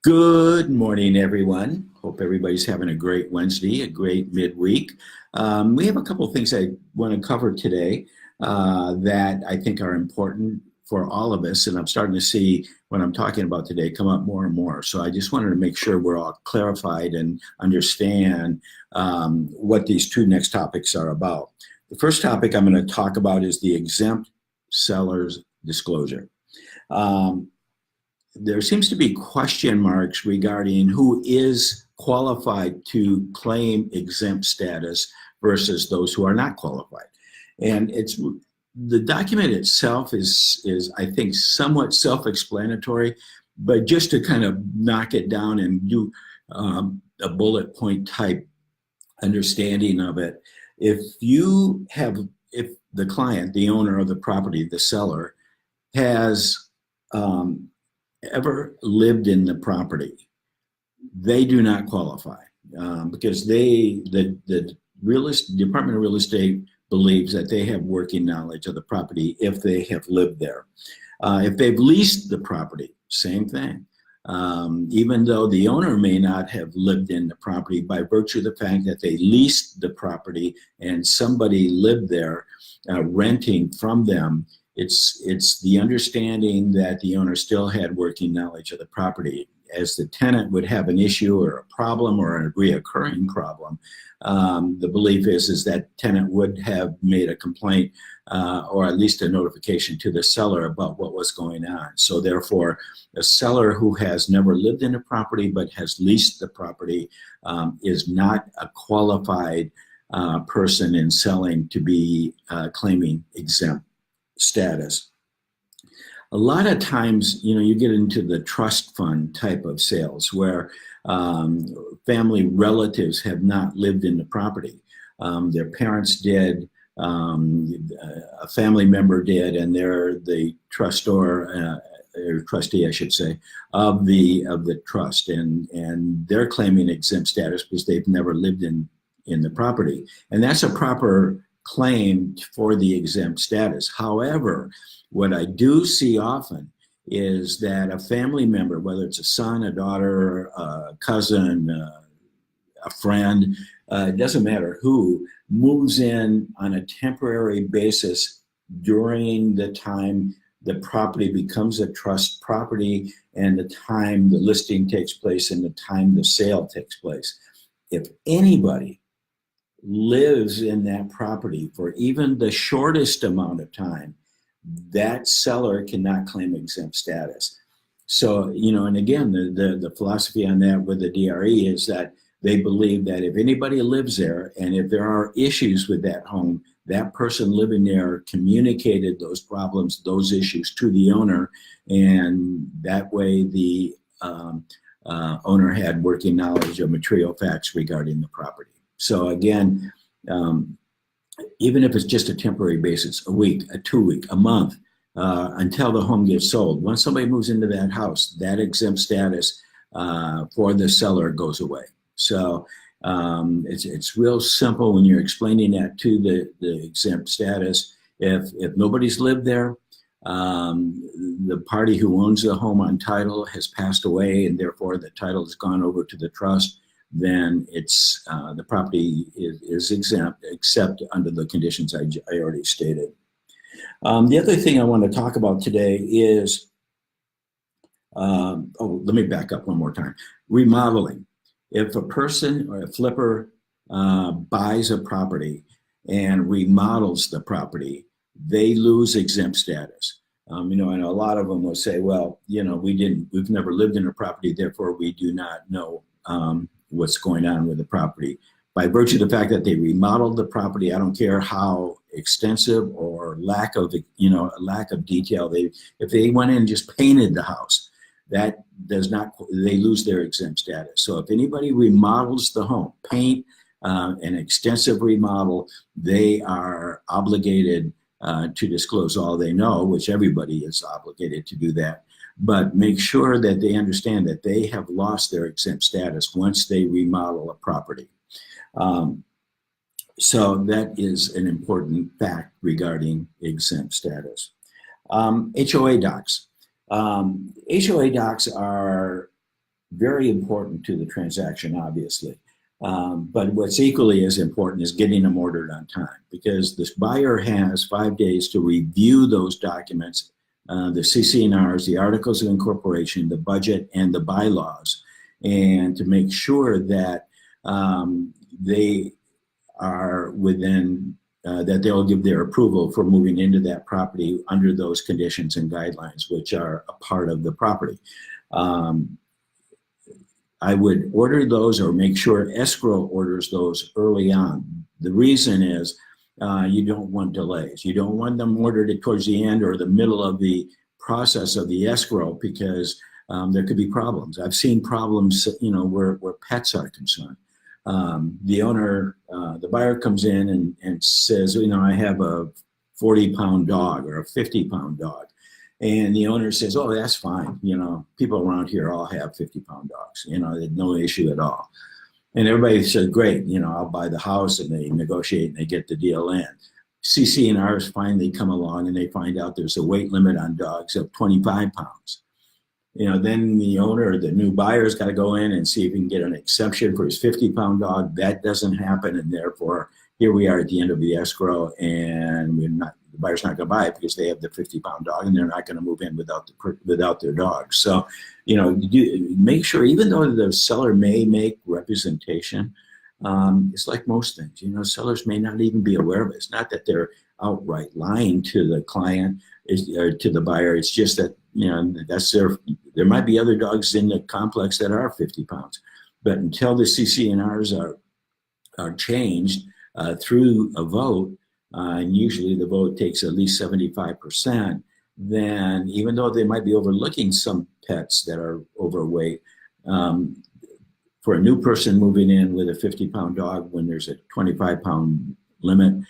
Good morning, everyone. Hope everybody's having a great Wednesday, a great midweek. We have a couple of things I want to cover today that I think are important for all of us, and I'm starting to see what I'm talking about today come up more and more. So I just wanted to make sure we're all clarified and understand what these two next topics are about. The first topic I'm going to talk about is the exempt seller's disclosure. There seems to be question marks regarding who is qualified to claim exempt status versus those who are not qualified. And it's the document itself is I think somewhat self-explanatory, but just to kind of knock it down and do a bullet point type understanding of it. If the client, the owner of the property, the seller, has ever lived in the property, they do not qualify because the Department of Real Estate believes that they have working knowledge of the property if they have lived there. If they've leased the property, same thing. Even though the owner may not have lived in the property, by virtue of the fact that they leased the property and somebody lived there renting from them, it's the understanding that the owner still had working knowledge of the property. As the tenant would have an issue or a problem or a reoccurring problem, the belief is that tenant would have made a complaint or at least a notification to the seller about what was going on. So therefore, a seller who has never lived in a property but has leased the property is not a qualified person in selling to be claiming exempt status. A lot of times, you get into the trust fund type of sales where family relatives have not lived in the property. Their parents did, a family member did, and they're the trustor, or trustee, I should say, of the trust, and they're claiming exempt status because they've never lived in the property, and that's a proper claim for the exempt status. However, what I do see often is that a family member, whether it's a son, a daughter, a cousin, a friend, it doesn't matter who, moves in on a temporary basis during the time the property becomes a trust property and the time the listing takes place and the time the sale takes place. If anybody lives in that property for even the shortest amount of time, that seller cannot claim exempt status. So, and again, the philosophy on that with the DRE is that they believe that if anybody lives there and if there are issues with that home, that person living there communicated those problems, those issues to the owner, and that way the owner had working knowledge of material facts regarding the property. So again, even if it's just a temporary basis, a week, a 2 week, a month, until the home gets sold, once somebody moves into that house, that exempt status for the seller goes away. So it's real simple when you're explaining that to the exempt status. If nobody's lived there, the party who owns the home on title has passed away and therefore the title has gone over to the trust, then it's the property is exempt, except under the conditions I already stated. The other thing I want to talk about today is, let me back up one more time. Remodeling. If a person or a flipper buys a property and remodels the property, they lose exempt status. And a lot of them will say, well, we've never lived in a property, therefore we do not know what's going on with the property. By virtue of the fact that they remodeled the property, I don't care how extensive or lack of detail, if they went in and just painted the house, that does not, they lose their exempt status. So if anybody remodels the home, paint, an extensive remodel, they are obligated to disclose all they know, which everybody is obligated to do that. But make sure that they understand that they have lost their exempt status once they remodel a property. So that is an important fact regarding exempt status. HOA docs. HOA docs are very important to the transaction, obviously. But what's equally as important is getting them ordered on time, because this buyer has 5 days to review those documents, the CC&Rs, the Articles of Incorporation, the budget, and the bylaws, and to make sure that they are within, that they'll give their approval for moving into that property under those conditions and guidelines, which are a part of the property. I would order those, or make sure escrow orders those early on. The reason is you don't want delays. You don't want them ordered towards the end or the middle of the process of the escrow, because there could be problems. I've seen problems, where pets are concerned. The owner, the buyer comes in and says, I have a 40-pound dog or a 50-pound dog. And the owner says, oh, that's fine. People around here all have 50-pound dogs. No issue at all. And everybody says, great, I'll buy the house, and they negotiate and they get the deal in. CC&Rs finally come along and they find out there's a weight limit on dogs of 25 pounds. Then the owner, the new buyer's got to go in and see if he can get an exception for his 50-pound dog. That doesn't happen, and therefore here we are at the end of the escrow, and the buyer's not going to buy it because they have the 50-pound dog, and they're not going to move in without their dog. So, make sure, even though the seller may make representation, it's like most things. Sellers may not even be aware of it. It's not that they're outright lying to the client or to the buyer. It's just that there might be other dogs in the complex that are 50 pounds, but until the CC&Rs are changed through a vote, and usually the vote takes at least 75%, then even though they might be overlooking some pets that are overweight, for a new person moving in with a 50-pound dog when there's a 25-pound limit,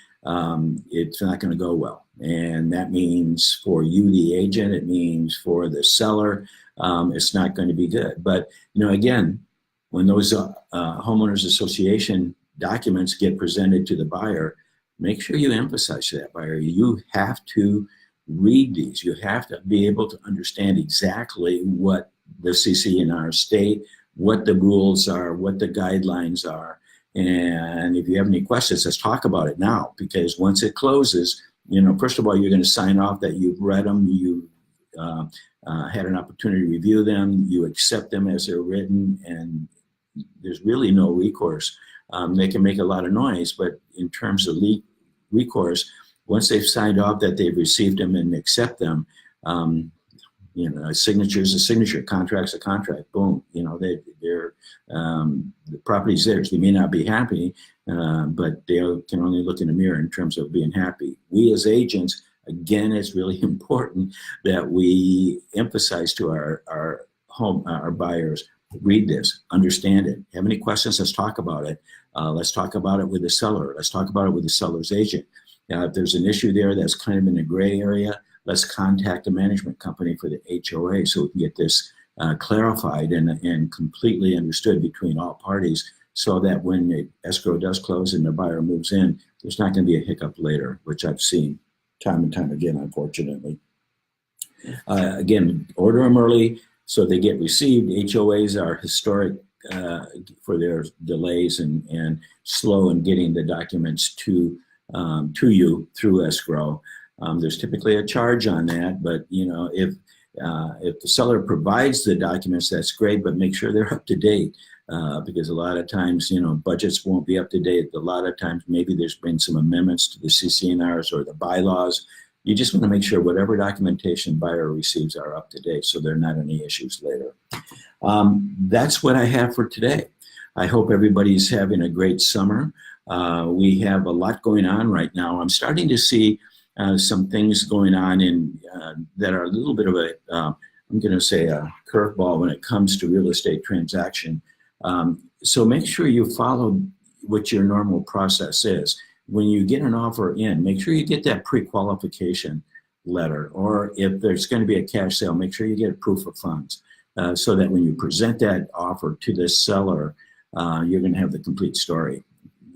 it's not going to go well. And that means for you, the agent, it means for the seller, it's not going to be good. But, again, when those homeowners association documents get presented to the buyer, make sure you emphasize to that buyer, you have to read these. You have to be able to understand exactly what the CC&R state, what the rules are, what the guidelines are. And if you have any questions, let's talk about it now, because once it closes, first of all, you're going to sign off that you've read them, you had an opportunity to review them, you accept them as they're written, and there's really no recourse. They can make a lot of noise, but in terms of recourse, once they've signed off that they've received them and accept them, a signature is a signature, contract's a contract. Boom, they're the property's theirs. They may not be happy, but they can only look in the mirror in terms of being happy. We as agents, again, it's really important that we emphasize to our buyers, read this, understand it. Have any questions? Let's talk about it. Let's talk about it with the seller. Let's talk about it with the seller's agent. If there's an issue there that's kind of in the gray area, let's contact the management company for the HOA so we can get this clarified and completely understood between all parties, so that when the escrow does close and the buyer moves in, there's not going to be a hiccup later, which I've seen time and time again, unfortunately. Again, order them early so they get received. HOAs are historic for their delays and slow in getting the documents to you through escrow. There's typically a charge on that, but if the seller provides the documents, that's great, but make sure they're up to date, because a lot of times, budgets won't be up to date. A lot of times, maybe there's been some amendments to the CC&Rs or the bylaws. You just want to make sure whatever documentation buyer receives are up to date, so there are not any issues later. That's what I have for today. I hope everybody's having a great summer. We have a lot going on right now. I'm starting to see some things going on that are a little bit of I'm going to say a curveball when it comes to real estate transaction. So make sure you follow what your normal process is. When you get an offer in, make sure you get that pre-qualification letter, or if there's going to be a cash sale, make sure you get a proof of funds, so that when you present that offer to this seller, you're going to have the complete story.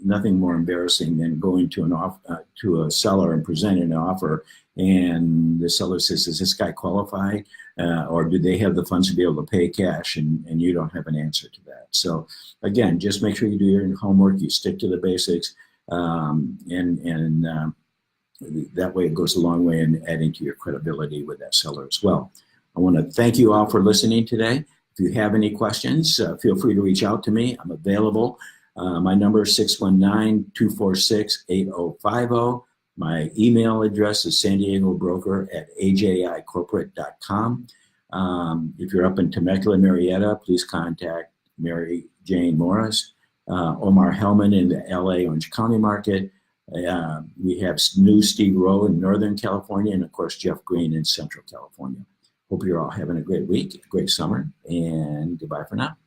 nothing more embarrassing than going to a seller and presenting an offer, and the seller says, "Does this guy qualify, or do they have the funds to be able to pay cash?" And you don't have an answer to that. So again, just make sure you do your homework, you stick to the basics, and that way it goes a long way in adding to your credibility with that seller as well. I want to thank you all for listening today. If you have any questions, feel free to reach out to me. I'm available. My number is 619-246-8050. My email address is sandiegobroker@ajicorporate.com. If you're up in Temecula, Marietta, please contact Mary Jane Morris. Omar Hellman in the LA Orange County market. We have new Steve Rowe in Northern California, and of course, Jeff Green in Central California. Hope you're all having a great week, a great summer, and goodbye for now.